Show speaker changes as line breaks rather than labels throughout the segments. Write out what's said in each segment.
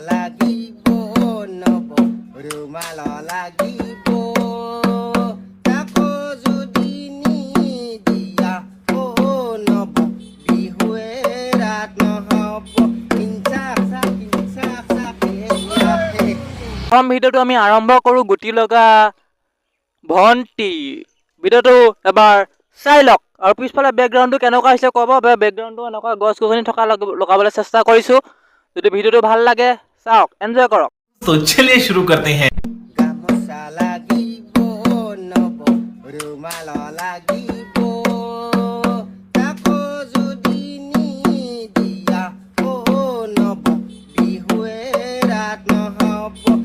লাগিব নব ৰুমাল লাগিব তাকো যদি নিদিয়া নব বিহুৱে ৰাত নহ'ব
প্ৰথম ভিডিঅ'টো আমি আৰম্ভ কৰোঁ গুটি লগা ভণ্টি ভিডিঅ'টো এবাৰ চাই লওক আৰু পিছফালে বেকগ্ৰাউণ্ডটো কেনেকুৱা হৈছে ক'ব বেকগ্ৰাউণ্ডটো এনেকুৱা গছ গছনি থকা লগাবলৈ চেষ্টা কৰিছোঁ যদি ভিডিঅ'টো ভাল লাগে চাওক এনজয় কৰক
तो चलिए शुरू करते हैं
গামোচা লাগিব নব ৰুমাল লাগিব তাকো যদি নিদিয়া নব বিহুৱে ৰাত নহ'ব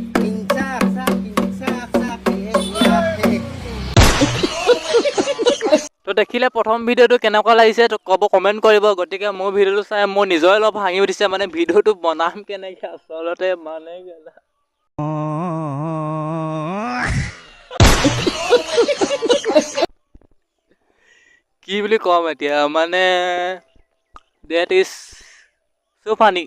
তো দেখিলে প্ৰথম ভিডিঅ'টো কেনেকুৱা লাগিছে তো ক'ব কমেণ্ট কৰিব গতিকে মোৰ ভিডিঅ'টো চাই মোৰ নিজৰে অলপ হাঁহি উঠিছে মানে ভিডিঅ'টো বনাম কেনেকৈ আচলতে মানে গেলা কি বুলি ক'ম এতিয়া মানে ডেট ইজ চ' ফানি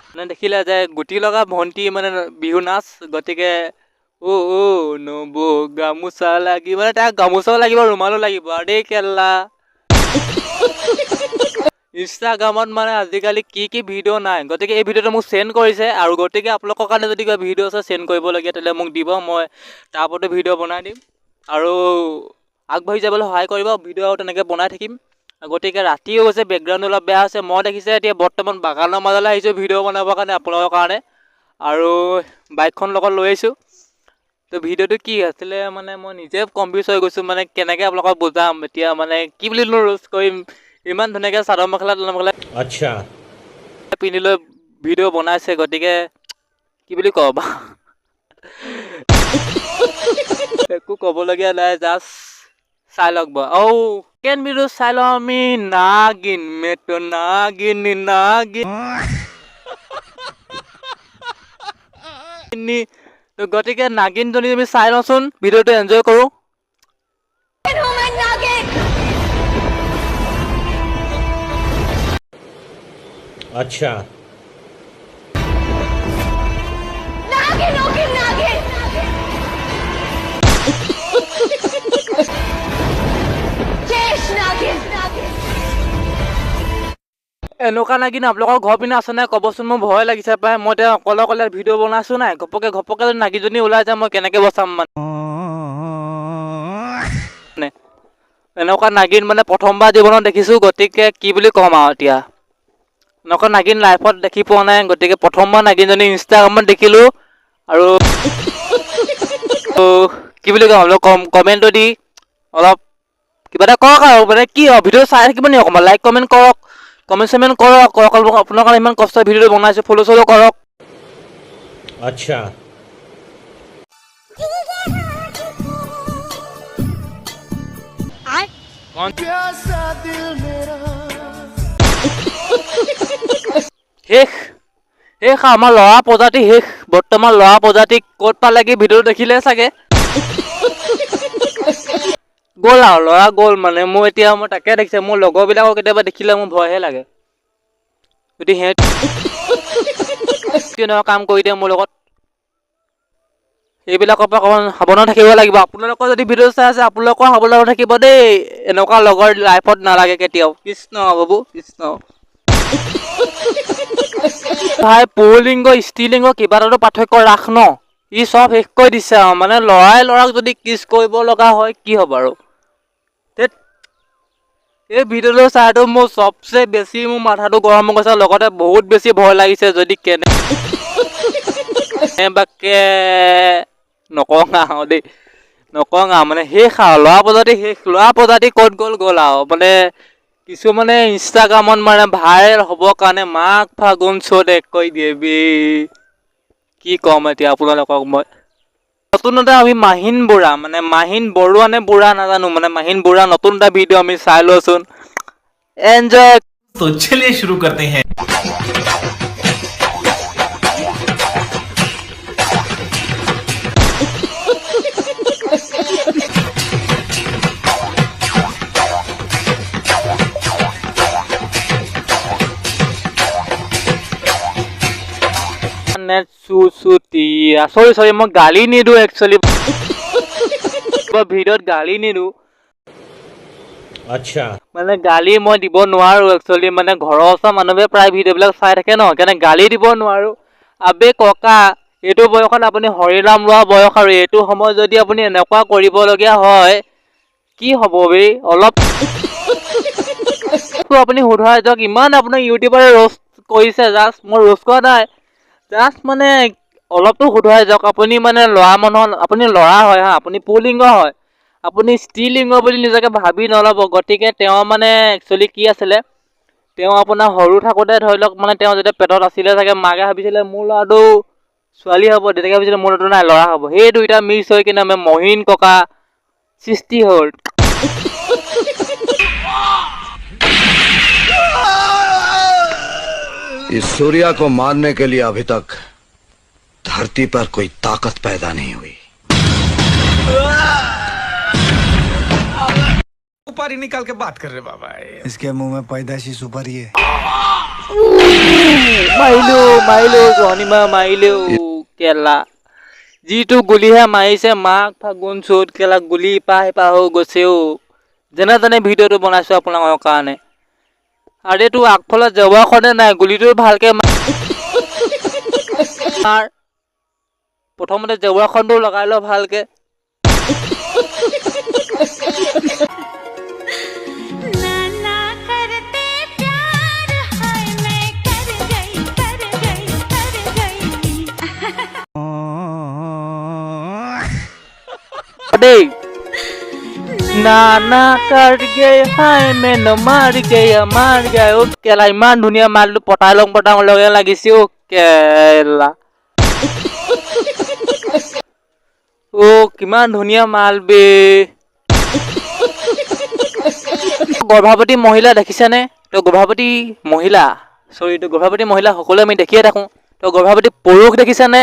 মানে দেখিলে যে গুটি লগা ভণ্টি মানে বিহু নাচ গতিকে নব গামোচা লাগিব মানে তাক গামোচাও লাগিব ৰুমালো লাগিব আৰু দেই কেলা ইনষ্টাগ্ৰামত মানে আজিকালি কি ভিডিঅ' নাই গতিকে এই ভিডিঅ'টো মোক চেণ্ড কৰিছে আৰু গতিকে আপোনালোকৰ কাৰণে যদি কিবা ভিডিঅ' আছে চেণ্ড কৰিবলগীয়া তেতিয়াহ'লে মোক দিব মই তাৰ ওপৰতো ভিডিঅ' বনাই দিম আৰু আগবাঢ়ি যাবলৈ সহায় কৰিব ভিডিঅ' তেনেকৈ বনাই থাকিম গতিকে ৰাতিও হৈছে বেকগ্ৰাউণ্ড অলপ বেয়া হৈছে মই দেখিছে এতিয়া বৰ্তমান বাগানৰ মাজলৈ আহিছোঁ ভিডিঅ' বনাবৰ কাৰণে আপোনালোকৰ কাৰণে আৰু বাইকখন লগত লৈ আহিছোঁ তো ভিডিঅ'টো কি আছিলে মানে মই নিজে কনফিউজ হৈ গৈছোঁ মানে কেনেকৈ আপোনালোকক বুজাম এতিয়া মানে কি বুলি ৰোজ কৰিম ইমান ধুনীয়াকৈ চাদৰ মেখেলা
अच्छा
পিন্ধি লৈ ভিডিঅ' বনাইছে গতিকে কি বুলি কওঁ বা একো ক'বলগীয়া নাই জাষ্ট চাই লওক বা কেন ভিডিঅ' চাই লওঁ আমি নাগিন মেটো নাগিন তো গতিকে নাগিনজনী আমি চাই লওঁচোন ভিডিঅ'টো এনজয় কৰোঁ
अच्छा
এনেকুৱা নাগিন আপোনালোকৰ ঘৰ পিনে আছে নাই ক'বচোন মোৰ ভয় লাগিছে পাই মই এতিয়া অকলে ভিডিঅ' বনাইছোঁ নাই ঘপকে যদি নাগিনজনী ওলাই যায় মই কেনেকৈ বচাম মানে এনেকুৱা নাগিন মানে প্ৰথমবাৰ জীৱনত দেখিছোঁ গতিকে কি বুলি ক'ম আৰু এতিয়া এনেকুৱা নাগিন লাইফত দেখি পোৱা নাই গতিকে প্ৰথমবাৰ নাগিনজনী ইনষ্টাগ্ৰামত দেখিলোঁ আৰু কি বুলি ক'ম অলপ কমেণ্টটো দি অলপ কিবা এটা কৰক আৰু মানে কি ভিডিঅ' চাই থাকিব নি অকণমান লাইক কমেণ্ট কৰক কমেণ্ট চমেণ্ট কৰক আপোনাৰ কাৰণে ইমান কষ্ট ভিডিঅ'টো বনাইছোঁ ফ'ল' চ'ল' কৰক
अच्छा
শেষ আমাৰ ল'ৰা প্ৰজাতি শেষ বৰ্তমান ল'ৰা প্ৰজাতিক ক'ত পালেগি ভিডিঅ'টো দেখিলে চাগে গ'ল আৰু ল'ৰা গ'ল মানে মই তাকে দেখিছে মোৰ লগৰবিলাকক কেতিয়াবা দেখিলে মোৰ ভয়হে লাগে যদি সিহঁতি এনেকুৱা কাম কৰি দিয়ে মোৰ লগত এইবিলাকৰ পৰা অকণমান সাৱধান থাকিব লাগিব আপোনালোকৰ যদি ভিডিঅ' চাই আছে আপোনালোকৰ সাৱধান থাকিব দেই এনেকুৱা লগৰ লাইফত নালাগে কেতিয়াও কৃষ্ণ বাবু কৃষ্ণ ভাই পুলিংগ ষ্টিলিংগ কিবা এটাতো পাৰ্থক্য ৰাখ ন ই চব শেষ কৰি দিছে আৰু মানে ল'ৰাই ল'ৰাক যদি কিছ কৰিব লগা হয় কি হ'ব আৰু এই ভিডিঅ'টো চাইতো মোৰ চবচে বেছি মোৰ মাথাটো গৰম হৈ গৈছে লগতে বহুত বেছি ভয় লাগিছে যদি কেনেবাকে নকওঁ আৰু দেই মানে শেষ আৰু ল'ৰা প্ৰজাতি ক'ত গ'ল আৰু মানে কিছুমানে ইনষ্টাগ্ৰামত মানে ভাইৰেল হ'বৰ কাৰণে মাঘ ফাগুন চ'ত এক কৰি দিয়ে বে কি ক'ম এতিয়া আপোনালোকক মই নতুনতে আমি মাহিন বৰুৱা নে বুঢ়া নাজানো মানে মাহিন বুঢ়া নতুন এটা ভিডিঅ' আমি চাই লৈচোন এনজয়
तो चलिए शुरू करते हैं
নে চুচুতিয়া চৰি মই গালি নিদিওঁ একচুৱেলি ভিডিঅ'ত গালি নিদিওঁ
अच्छा
মানে গালি মই দিব নোৱাৰোঁ একচুৱেলি মানে ঘৰৰ ওচৰৰ মানুহে প্ৰায় ভিডিঅ'বিলাক চাই থাকে ন সেইকাৰণে গালি দিব নোৱাৰোঁ আবে ককা এইটো বয়সত আপুনি হৰিনাম লোৱা বয়স আৰু এইটো সময়ত যদি আপুনি এনেকুৱা কৰিবলগীয়া হয় কি হ'ব বে অলপ আপুনি শুধৰাই যাওক ইমান আপোনাৰ ইউটিউবাৰে ৰোষ্ট কৰিছে জাষ্ট মই ৰোষ্ট কৰা নাই জাষ্ট মানে অলপতো শুধৰাই যাওক আপুনি মানে ল'ৰা মানুহ আপুনি ল'ৰা হয় হা আপুনি পুলিংগ হয় আপুনি স্ত্ৰীলিংগ বুলি নিজকে ভাবি নল'ব গতিকে তেওঁ মানে একচুৱেলি কি আছিলে তেওঁ আপোনাৰ সৰু থাকোঁতে ধৰি লওক মানে তেওঁ যেতিয়া পেটত আছিলে চাগে মাকে ভাবিছিলে মোৰ ল'ৰাটো ছোৱালী হ'ব দেউতাকে ভাবিছিলে মোৰ ল'ৰাটো নাই ল'ৰা হ'ব সেই দুইটা মিক্স হৈ কিনে আমাৰ মহিন ককা সৃষ্টি হ'ল
इस सूर्या को मारने के लिए अभी तक धरती पर कोई ताकत पैदा नहीं हुई
सुपारी निकाल के बात कर रहे बाबा
इसके मुंह में पैदाशी सुपारी है
মাৰিলো জনিমা মাৰিলো কেলা যিটো গুলিহে মাৰিছে মাঘ ফাগুন চ'ত কেলা গুলি ইপাহ সিপাহ হৈ গৈছেও যেনে তেনে ভিডিঅ'টো বনাইছোঁ আপোনালোকৰ কাৰণে আৰু এইটো আগফালে জেৱাখনে নাই গুলিটো ভালকৈ মাৰ প্ৰথমতে জেৱাখনটো লগাই ল ভালকৈ देख नाना कर गए हाय मैं न मार गया ओ केला इमान धुनिया मारलो पटाई लगे লাগিছে ओ केला ओ কিমান ধুনিয়া মালবে গৰ্ভৱতী মহিলা দেখিছানে তো গৰ্ভৱতী মহিলা সকলো আমি দেখিয়ে থাকোঁ তো গৰ্ভৱতী পুৰুষ দেখিছানে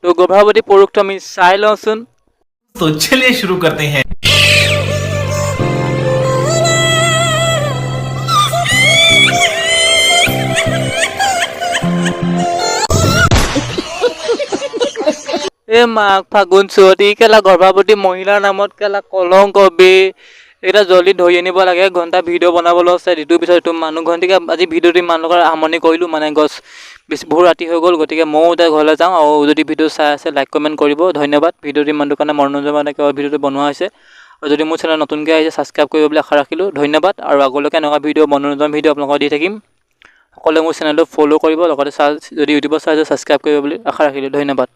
তো গৰ্ভৱতী পুৰুষটো আমি চাই লওঁচোন
तो चलिए शुरू करते हैं এ মাঘ ফাগুন চুৱতি কেলা গৰ্ভৱতী মহিলাৰ নামত কেলা কলংক বে এটা জলদি ধৰি আনিব লাগে ঘণ্টা ভিডিঅ' বনাবলৈ আছে ইটোৰ পিছত ইটো মানুহ ঘণ্টিকে আজি ভিডিঅ'টো ইমান লগত সামৰণি কৰিলোঁ মানে বেছি বহুত ৰাতি হৈ গ'ল গতিকে ময়ো এতিয়া ঘৰলৈ যাওঁ আৰু যদি ভিডিঅ' চাই আছে লাইক কমেণ্ট কৰিব ধন্যবাদ ভিডিঅ'টো ইমানটো কাৰণে মনোৰঞ্জন ভিডিঅ'টো বনোৱা হৈছে আৰু যদি মোৰ চেনেল নতুনকৈ আহিছে ছাবস্ক্ৰাইব কৰিব বুলি আশা ৰাখিলোঁ ধন্যবাদ আৰু আগলৈকে এনেকুৱা মনোৰঞ্জন ভিডিঅ' আপোনালোকক দি থাকিম সকলোৱে মোৰ চেনেলটো ফ'ল' কৰিব লগতে যদি ইউটিউবত চাই আছে ছাবস্ক্ৰাইব কৰিব বুলি আশা ৰাখিলোঁ ধন্যবাদ